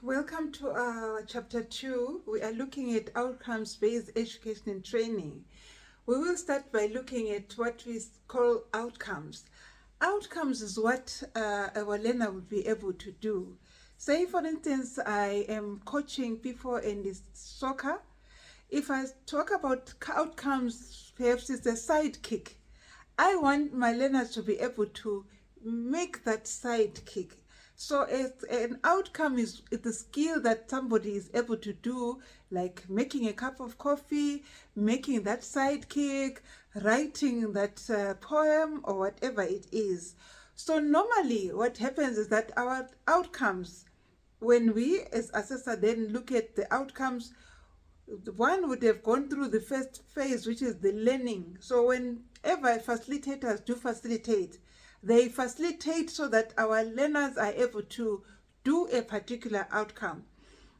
Welcome to our chapter 2. We are looking at outcomes-based education and training. We will start by looking at what we call outcomes. Outcomes is what our learner will be able to do. Say, for instance, I am coaching people in this soccer. If I talk about outcomes, perhaps it's a sidekick. I want my learners to be able to make that sidekick. So an outcome is the skill that somebody is able to do, like making a cup of coffee, making that sidekick, writing that poem, or whatever it is. So normally what happens is that our outcomes, when we as assessor then look at the outcomes, one would have gone through the first phase, which is the learning. So whenever facilitators do facilitate, they facilitate so that our learners are able to do a particular outcome.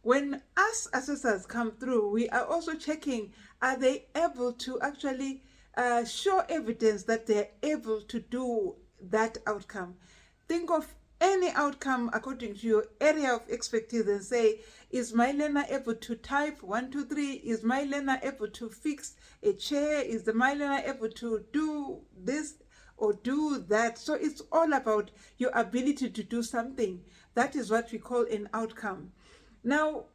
When us assessors come through, we are also checking, are they able to actually show evidence that they're able to do that outcome. Think of any outcome according to your area of expertise and say, is my learner able to type 1, 2, 3? Is my learner able to fix a chair? Is my learner able to do this or do that? So it's all about your ability to do something. That is what we call an outcome. Now,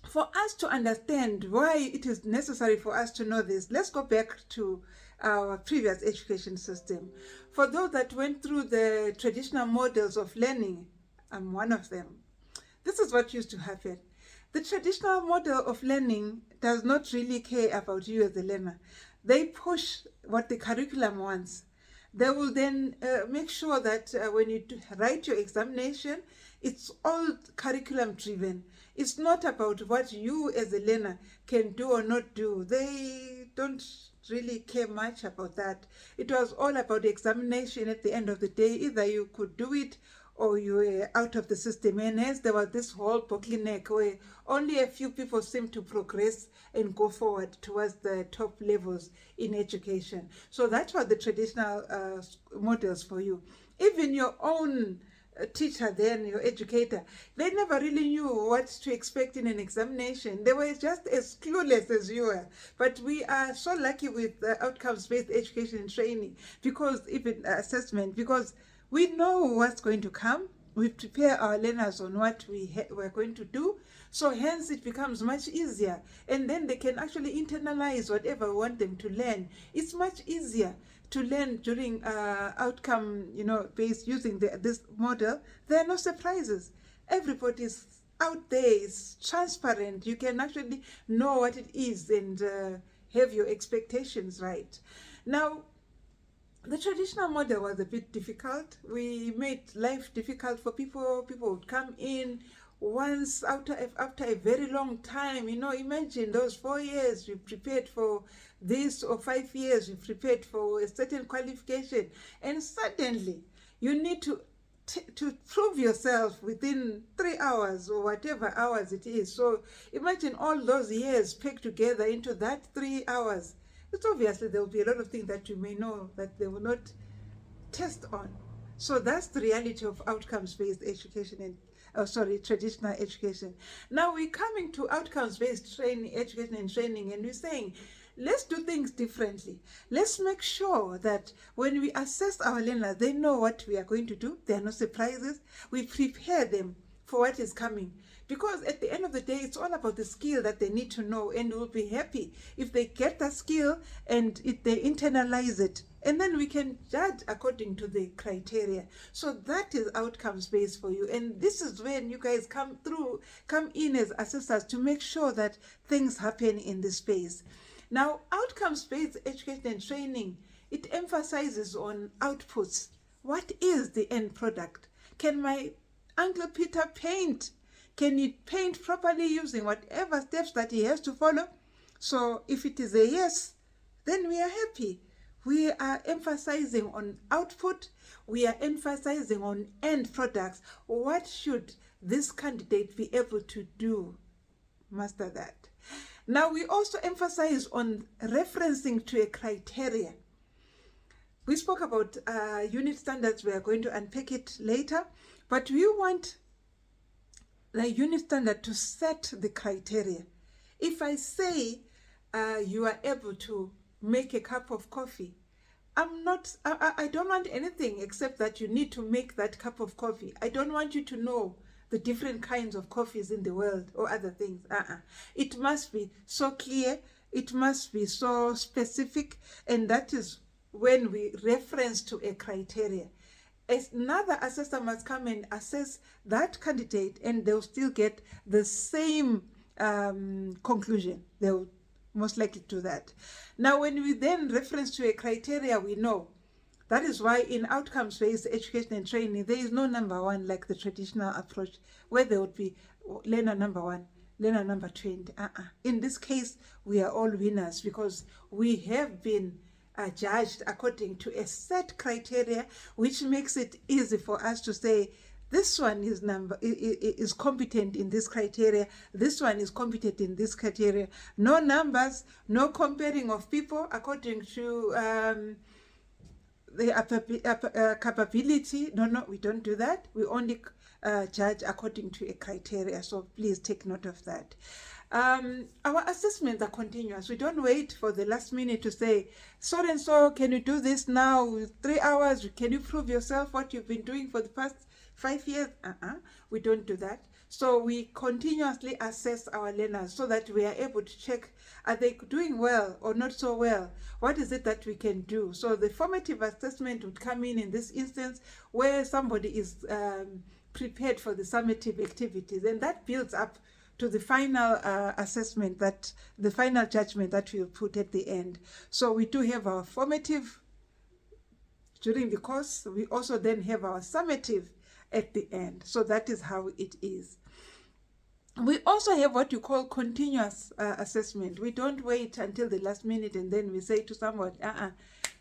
for us to understand why it is necessary for us to know this, let's go back to our previous education system. For those that went through the traditional models of learning, I'm one of them. This is what used to happen. The traditional model of learning does not really care about you as a learner. They push what the curriculum wants. They will then make sure that when you write your examination, it's all curriculum driven. It's not about what you as a learner can do or not do. They don't really care much about that. It was all about the examination at the end of the day. Either you could do it or you were out of the system. And hence there was this whole bottleneck where only a few people seem to progress and go forward towards the top levels in education. So that was the traditional models for you. Even your own teacher then, your educator, they never really knew what to expect in an examination. They were just as clueless as you were. But we are so lucky with outcomes-based education and training, because even assessment, because we know what's going to come. We prepare our learners on what we're going to do. So hence it becomes much easier. And then they can actually internalize whatever we want them to learn. It's much easier to learn during outcome, based using this model. There are no surprises. Everybody's out there. It's transparent. You can actually know what it is and have your expectations right. Now, the traditional model was a bit difficult. We made life difficult for people. People would come in once after a very long time. Imagine those 4 years we prepared for this, or 5 years we prepared for a certain qualification, and suddenly you need to prove yourself within 3 hours or whatever hours it is. So imagine all those years packed together into that 3 hours. It's obviously there will be a lot of things that you may know that they will not test on. So that's the reality of outcomes-based education and traditional education. Now we're coming to outcomes-based education and training, and we're saying, let's do things differently. Let's make sure that when we assess our learners, they know what we are going to do. There are no surprises. We prepare them for what is coming. Because at the end of the day, it's all about the skill that they need to know, and we'll be happy if they get that skill and if they internalize it. And then we can judge according to the criteria. So that is outcomes-based for you. And this is when you guys come in as assessors to make sure that things happen in this space. Now, outcomes-based education and training, it emphasizes on outputs. What is the end product? Can my Uncle Peter paint? Can he paint properly using whatever steps that he has to follow? So if it is a yes, then we are happy. We are emphasizing on output. We are emphasizing on end products. What should this candidate be able to do? Master that. Now we also emphasize on referencing to a criteria. We spoke about unit standards. We are going to unpack it later. But we want the unit standard to set the criteria. If I say you are able to make a cup of coffee, I don't want anything except that you need to make that cup of coffee. I don't want you to know the different kinds of coffees in the world or other things. It must be so clear, it must be so specific, and that is when we reference to a criteria. Another assessor must come and assess that candidate, and they'll still get the same conclusion. They'll most likely do that. Now, when we then reference to a criteria, we know. That is why in outcomes-based education and training, there is no number one like the traditional approach, where there would be learner number 1, learner number 20. In this case, we are all winners because we have been judged according to a set criteria, which makes it easy for us to say, this one is competent in this criteria, this one is competent in this criteria. No numbers, no comparing of people according to the capability. No, we don't do that. We only judge according to a criteria. So please take note of that. Our assessments are continuous. We don't wait for the last minute to say, so and so, can you do this now? 3 hours, can you prove yourself what you've been doing for the past 5 years? We don't do that. So we continuously assess our learners so that we are able to check, are they doing well or not so well? What is it that we can do? So the formative assessment would come in this instance where somebody is prepared for the summative activities, and that builds up to the final assessment, that the final judgment that we'll put at the end. So we do have our formative during the course. We also then have our summative at the end. So that is how it is. We also have what you call continuous assessment. We don't wait until the last minute and then we say to someone,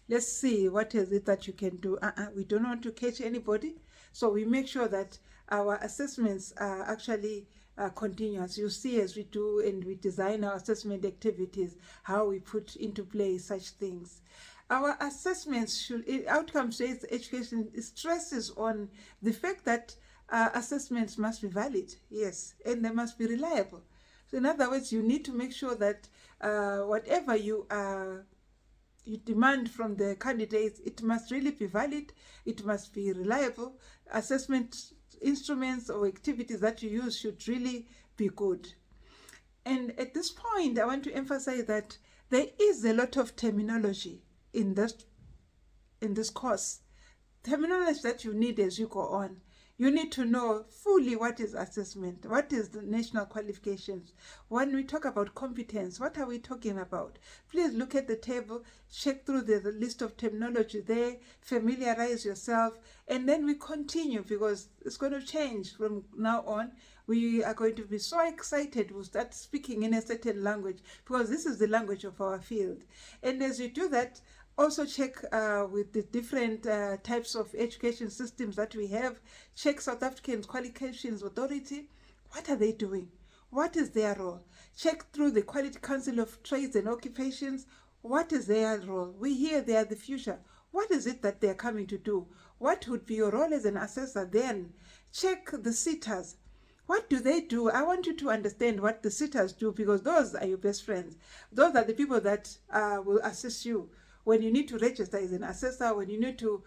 let's see, what is it that you can do? We don't want to catch anybody. So we make sure that our assessments are actually continuous. You see, as we do and we design our assessment activities, how we put into play such things. Our assessments outcomes-based education stresses on the fact that assessments must be valid, yes, and they must be reliable. So in other words, you need to make sure that whatever you demand from the candidates, it must really be valid, it must be reliable. Assessment instruments or activities that you use should really be good. And at this point, I want to emphasize that there is a lot of terminology in this course. Terminology that you need as you go on. You need to know fully what is assessment, what is the national qualifications. When we talk about competence, what are we talking about? Please look at the table, check through the list of terminology there, familiarize yourself, and then we continue because it's going to change from now on. We are going to be so excited, we'll start speaking in a certain language because this is the language of our field. And as you do that, also check with the different types of education systems that we have. Check South African Qualifications Authority. What are they doing? What is their role? Check through the Quality Council of Trades and Occupations. What is their role? We hear they are the future. What is it that they are coming to do? What would be your role as an assessor then? Check the sitters. What do they do? I want you to understand what the sitters do because those are your best friends. Those are the people that will assess you. When you need to register as an assessor, when you need to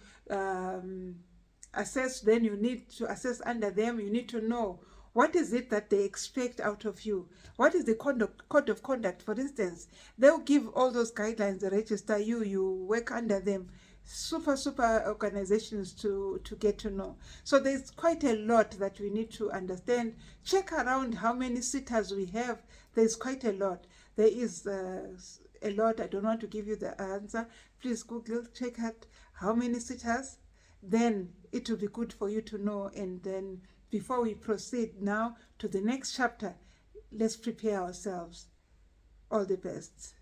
assess, then you need to assess under them. You need to know what is it that they expect out of you. What is the code of conduct, for instance? They'll give all those guidelines, they register you, you work under them. Super organizations to get to know. So there's quite a lot that we need to understand. Check around how many sitters we have. There's quite a lot. There is a lot. I don't want to give you the answer. Please Google, check out how many sitters. Then it will be good for you to know. And then before we proceed now to the next chapter, let's prepare ourselves. All the best.